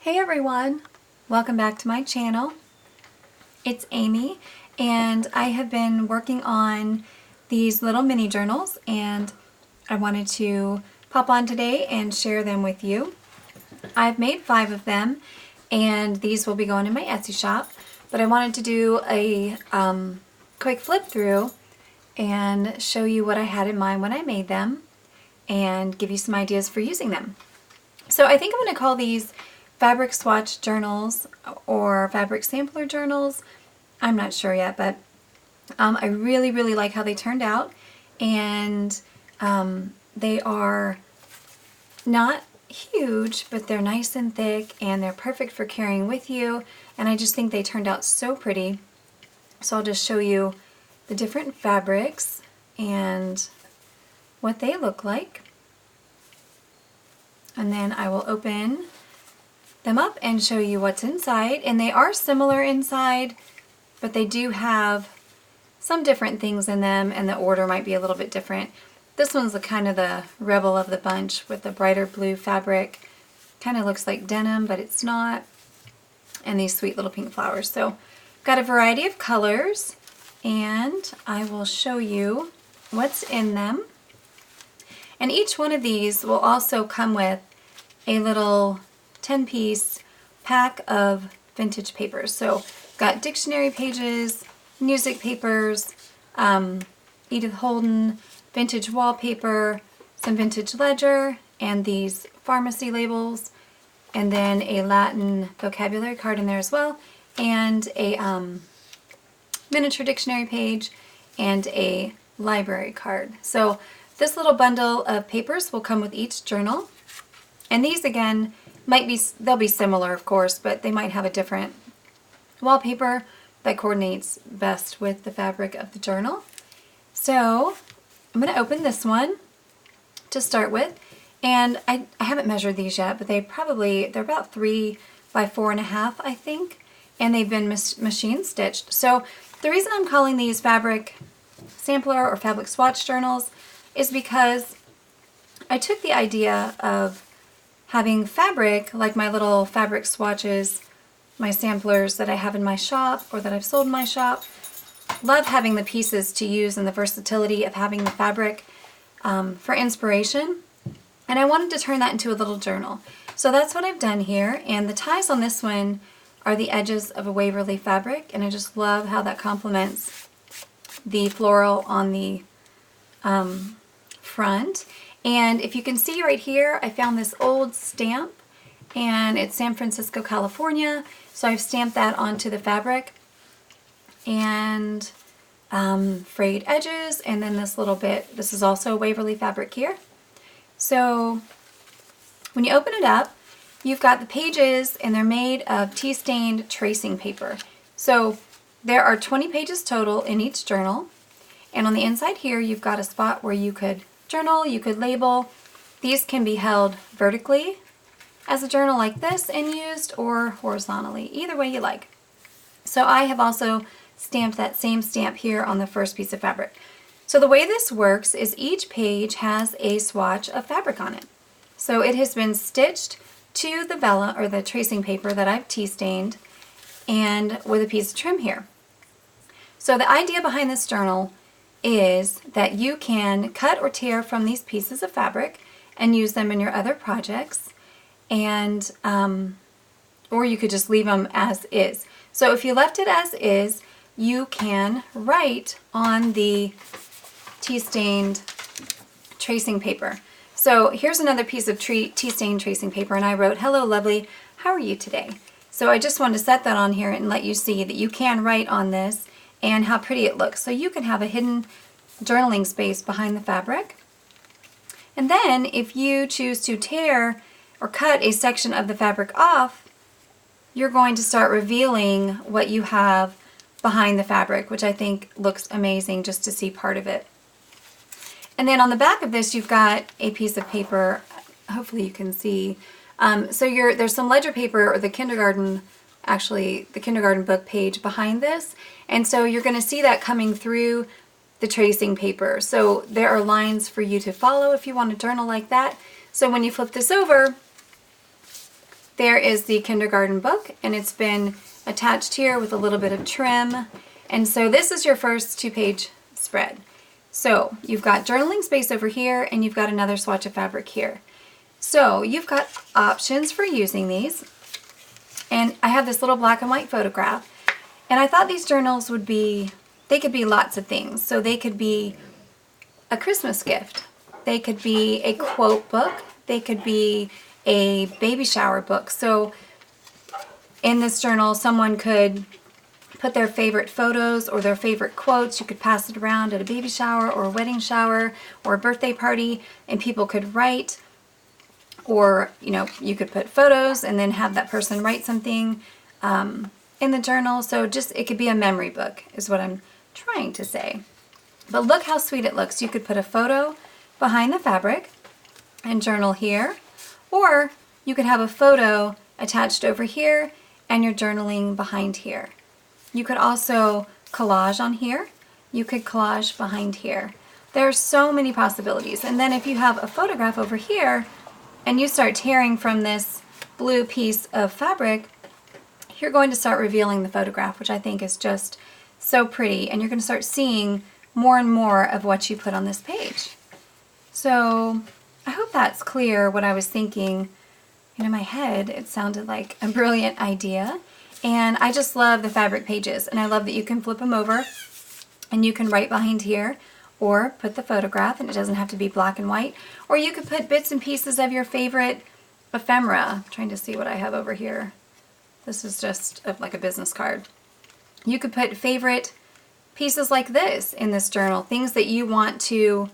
Hey everyone, welcome back to my channel. It's Amy and I have been working on these little mini journals and I wanted to pop on today and share them with you. I've made 5 of them and these will be going in my Etsy shop, but I wanted to do a quick flip through and show you what I had in mind when I made them and give you some ideas for using them. So I think I'm going to call these fabric swatch journals or fabric sampler journals. I'm not sure yet, but I really like how they turned out, and they are not huge, but they're nice and thick and they're perfect for carrying with you, and I just think they turned out so pretty. So I'll just show you the different fabrics and what they look like, and then I will open them up and show you what's inside. And they are similar inside, but they do have some different things in them and the order might be a little bit different. This one's kind of the rebel of the bunch with the brighter blue fabric. Kind of looks like denim, but it's not. And these sweet little pink flowers. So got a variety of colors and I will show you what's in them. And each one of these will also come with a little 10-piece pack of vintage papers. So got dictionary pages, music papers, Edith Holden, vintage wallpaper, some vintage ledger, and these pharmacy labels, and then a Latin vocabulary card in there as well, and a miniature dictionary page, and a library card. So this little bundle of papers will come with each journal, and these again they'll be similar of course, but they might have a different wallpaper that coordinates best with the fabric of the journal. So I'm going to open this one to start with, and I haven't measured these yet, but they're about 3 by 4.5 I think, and they've been machine stitched. So the reason I'm calling these fabric sampler or fabric swatch journals is because I took the idea of having fabric, like my little fabric swatches, my samplers that I have in my shop or that I've sold in my shop. Love having the pieces to use and the versatility of having the fabric for inspiration. And I wanted to turn that into a little journal. So that's what I've done here. And the ties on this one are the edges of a Waverly fabric, and I just love how that complements the floral on the front. And if you can see right here, I found this old stamp, and it's San Francisco, California. So I've stamped that onto the fabric, and frayed edges, and then this little bit, this is also Waverly fabric here. So when you open it up, you've got the pages, and they're made of tea-stained tracing paper. So there are 20 pages total in each journal, and on the inside here you've got a spot where you could journal, you could label. These can be held vertically as a journal like this and used, or horizontally, either way you like. So I have also stamped that same stamp here on the first piece of fabric. So the way this works is each page has a swatch of fabric on it. So it has been stitched to the vellum or the tracing paper that I've tea stained, and with a piece of trim here. So the idea behind this journal is that you can cut or tear from these pieces of fabric and use them in your other projects, and or you could just leave them as is. So if you left it as is, you can write on the tea-stained tracing paper. So here's another piece of tea-stained tracing paper, and I wrote, "Hello lovely, how are you today?" So I just wanted to set that on here and let you see that you can write on this and how pretty it looks. So you can have a hidden journaling space behind the fabric. And then if you choose to tear or cut a section of the fabric off, you're going to start revealing what you have behind the fabric, which I think looks amazing just to see part of it. And then on the back of this you've got a piece of paper, hopefully you can see. There's some ledger paper, or the kindergarten book page behind this, and so you're going to see that coming through the tracing paper. So there are lines for you to follow if you want to journal like that. So when you flip this over, there is the kindergarten book, and it's been attached here with a little bit of trim. And so this is your first 2-page spread. So you've got journaling space over here, and you've got another swatch of fabric here. So you've got options for using these. And I have this little black and white photograph. And I thought these journals would be, they could be lots of things. So they could be a Christmas gift. They could be a quote book. They could be a baby shower book. So in this journal, someone could put their favorite photos or their favorite quotes. You could pass it around at a baby shower or a wedding shower or a birthday party, and people could write. Or, you know, you could put photos and then have that person write something in the journal. So just, it could be a memory book is what I'm trying to say. But look how sweet it looks. You could put a photo behind the fabric and journal here. Or you could have a photo attached over here and you're journaling behind here. You could also collage on here. You could collage behind here. There are so many possibilities. And then if you have a photograph over here and you start tearing from this blue piece of fabric, you're going to start revealing the photograph, which I think is just so pretty. And you're going to start seeing more and more of what you put on this page. So I hope that's clear what I was thinking. In my head, it sounded like a brilliant idea. And I just love the fabric pages. And I love that you can flip them over and you can write behind here or put the photograph, and it doesn't have to be black and white. Or you could put bits and pieces of your favorite ephemera. I'm trying to see what I have over here. This is just like a business card. You could put favorite pieces like this in this journal, things that you want to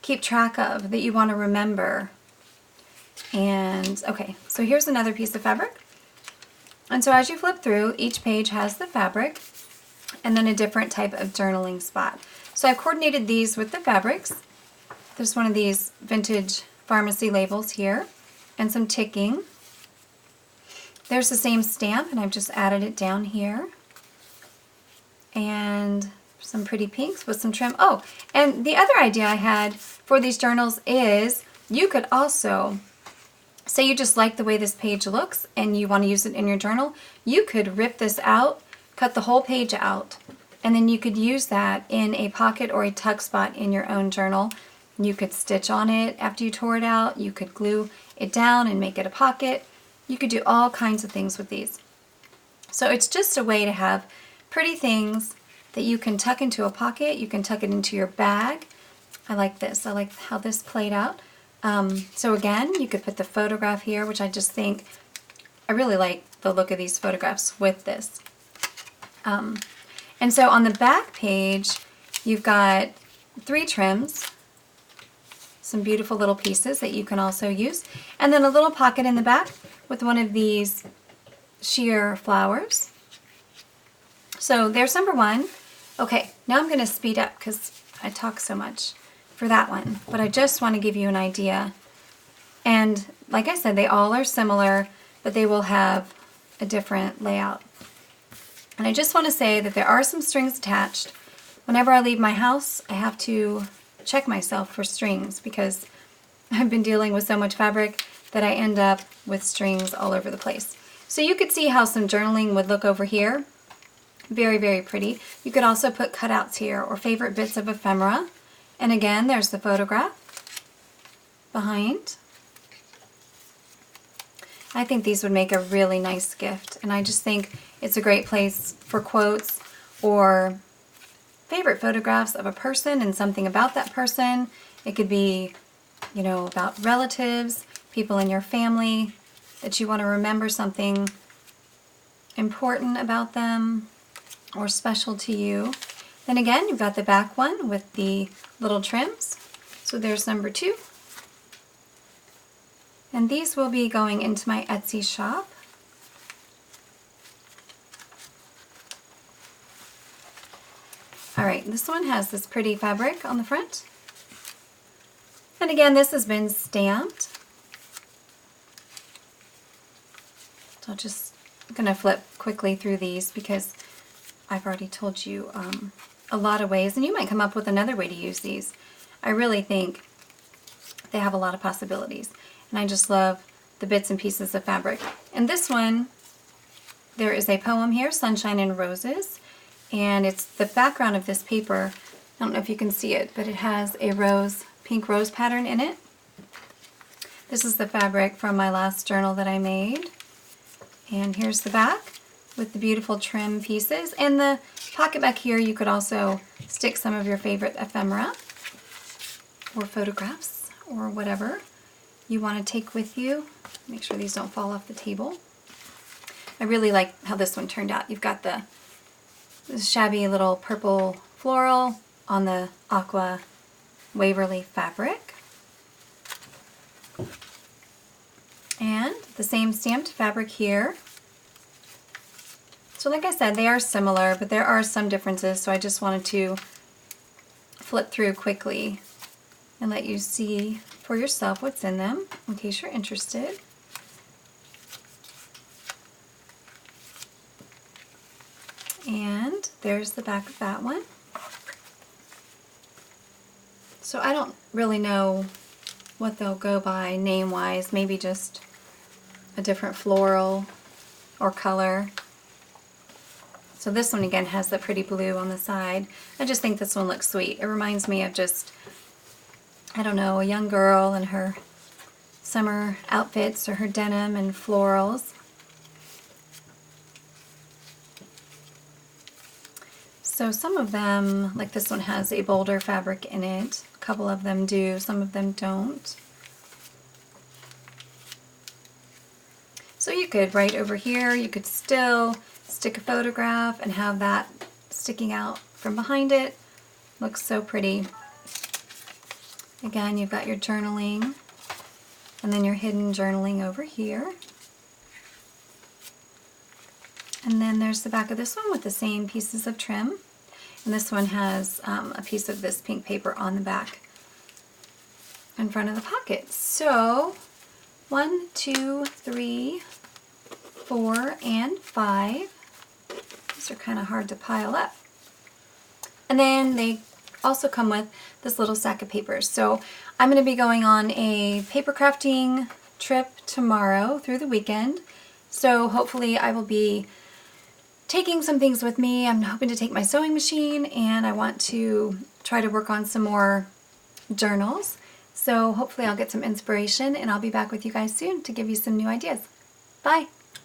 keep track of, that you want to remember. And okay, so here's another piece of fabric. And so as you flip through, each page has the fabric and then a different type of journaling spot. So I've coordinated these with the fabrics. There's one of these vintage pharmacy labels here and some ticking. There's the same stamp, and I've just added it down here. And some pretty pinks with some trim. Oh, and the other idea I had for these journals is you could also, say you just like the way this page looks and you want to use it in your journal, you could rip this out, cut the whole page out, and then you could use that in a pocket or a tuck spot in your own journal. You could stitch on it after you tore it out. You could glue it down and make it a pocket. You could do all kinds of things with these. So it's just a way to have pretty things that you can tuck into a pocket. You can tuck it into your bag. I like this. I like how this played out. So again, you could put the photograph here, which I just think, I really like the look of these photographs with this. And so on the back page, you've got 3 trims, some beautiful little pieces that you can also use, and then a little pocket in the back with one of these sheer flowers. So there's number 1. Okay, now I'm going to speed up because I talk so much for that one, but I just want to give you an idea. And like I said, they all are similar, but they will have a different layout. And I just want to say that there are some strings attached. Whenever I leave my house, I have to check myself for strings because I've been dealing with so much fabric that I end up with strings all over the place. So you could see how some journaling would look over here. Very, very pretty. You could also put cutouts here or favorite bits of ephemera. And again, there's the photograph behind. I think these would make a really nice gift, and I just think it's a great place for quotes or favorite photographs of a person and something about that person. It could be, you know, about relatives, people in your family that you want to remember something important about them or special to you. Then again, you've got the back one with the little trims. So there's number 2. And these will be going into my Etsy shop. All right, this one has this pretty fabric on the front. And again, this has been stamped. So I'm going to flip quickly through these because I've already told you a lot of ways, and you might come up with another way to use these. I really think they have a lot of possibilities. And I just love the bits and pieces of fabric. And this one, there is a poem here, Sunshine and Roses, and it's the background of this paper. I don't know if you can see it, but it has a pink rose pattern in it. This is the fabric from my last journal that I made. And here's the back with the beautiful trim pieces. And the pocket back here, you could also stick some of your favorite ephemera or photographs or whatever you want to take with you. Make sure these don't fall off the table. I really like how this one turned out. You've got the shabby little purple floral on the aqua Waverly fabric. And the same stamped fabric here. So like I said, they are similar, but there are some differences, so I just wanted to flip through quickly and let you see for yourself what's in them, in case you're interested. And there's the back of that one. So I don't really know what they'll go by name-wise, maybe just a different floral or color. So this one again has the pretty blue on the side. I just think this one looks sweet. It reminds me of just, I don't know, a young girl in her summer outfits or her denim and florals. So some of them, like this one has a bolder fabric in it. A couple of them do, some of them don't. So you could, right over here, you could still stick a photograph and have that sticking out from behind it. Looks so pretty. Again, you've got your journaling and then your hidden journaling over here. And then there's the back of this one with the same pieces of trim. And this one has a piece of this pink paper on the back in front of the pocket. So 1, 2, 3, 4, and 5. These are kind of hard to pile up. And then they also come with this little sack of papers. So I'm going to be going on a paper crafting trip tomorrow through the weekend. So hopefully I will be taking some things with me. I'm hoping to take my sewing machine, and I want to try to work on some more journals. So hopefully I'll get some inspiration, and I'll be back with you guys soon to give you some new ideas. Bye!